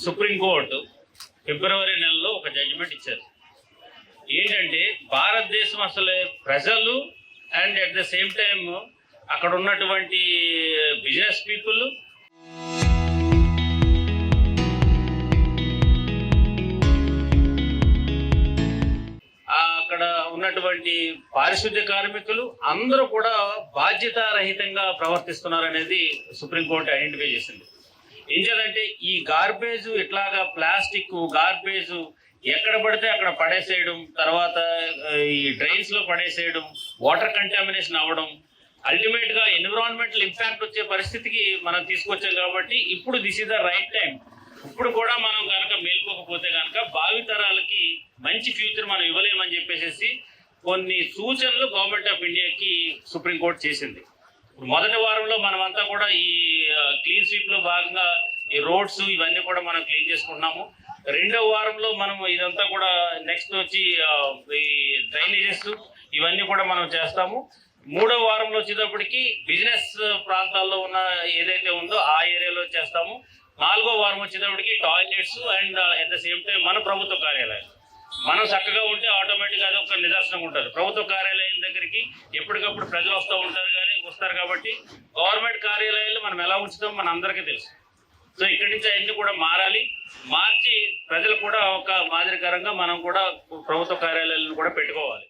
Supreme court ఫిబ్రవరి నెలలో ఒక judgement ఇచ్చారు. ఏంటంటే భారతదేశం అసలు ప్రజలు and at the same time అక్కడ ఉన్నటువంటి బిజినెస్ పీపుల్, అక్కడ ఉన్నటువంటి పారిశుద్ధ్య కార్మికులు అందరూ కూడా బాధ్యతారహితంగా ప్రవర్తిస్తున్నారనేది సుప్రీంకోర్టు ఐడెంటిఫై చేసింది. ఏం చేయాలంటే ఈ గార్బేజ్ ఇట్లాగా ప్లాస్టిక్ గార్బేజ్ ఎక్కడ పడితే అక్కడ పడేసేయడం, తర్వాత ఈ డ్రైన్స్ లో పడేసేయడం, వాటర్ కంటామినేషన్ అవ్వడం, అల్టిమేట్ గా ఎన్విరాన్మెంటల్ ఇంపాక్ట్ వచ్చే పరిస్థితికి మనం తీసుకొచ్చాం. కాబట్టి ఇప్పుడు this is the right time. ఇప్పుడు కూడా మనం కనుక మేల్కోకపోతే కనుక భావితరాలకి మంచి ఫ్యూచర్ మనం ఇవ్వలేమని చెప్పేసి కొన్ని సూచనలు గవర్నమెంట్ ఆఫ్ ఇండియాకి సుప్రీంకోర్టు చేసింది. మొదటి వారంలో మనమంతా కూడా ఈ క్లీన్ స్వీప్ లో భాగంగా ఈ రోడ్స్ ఇవన్నీ కూడా మనం క్లీన్ చేసుకుంటున్నాము. రెండవ వారంలో మనం ఇదంతా కూడా నెక్స్ట్ వచ్చి ఈ డ్రైనేజెస్ ఇవన్నీ కూడా మనం చేస్తాము. మూడవ వారంలో వచ్చేటప్పటికి బిజినెస్ ప్రాంతాల్లో ఉన్న ఏదైతే ఉందో ఆ ఏరియాలో చేస్తాము. నాలుగో వారం వచ్చేటప్పటికి toilets and at the same time మన ప్రభుత్వ కార్యాలయాలు మనం చక్కగా ఉంటే ఆటోమేటిక్గా అది ఒక నిదర్శనం ఉంటుంది. ప్రభుత్వ కార్యాలయం దగ్గరికి ఎప్పటికప్పుడు ప్రజలు వస్తారు కాబట్టి గవర్నమెంట్ కార్యాలయాలు మనం ఎలా ఉంచుతాం మన అందరికీ తెలుసు. సో ఇక్కడి నుంచి అవన్నీ కూడా మార్చి ప్రజలు కూడా ఒక మాదిరికరంగా మనం కూడా ప్రభుత్వ కార్యాలయాలను కూడా పెట్టుకోవాలి.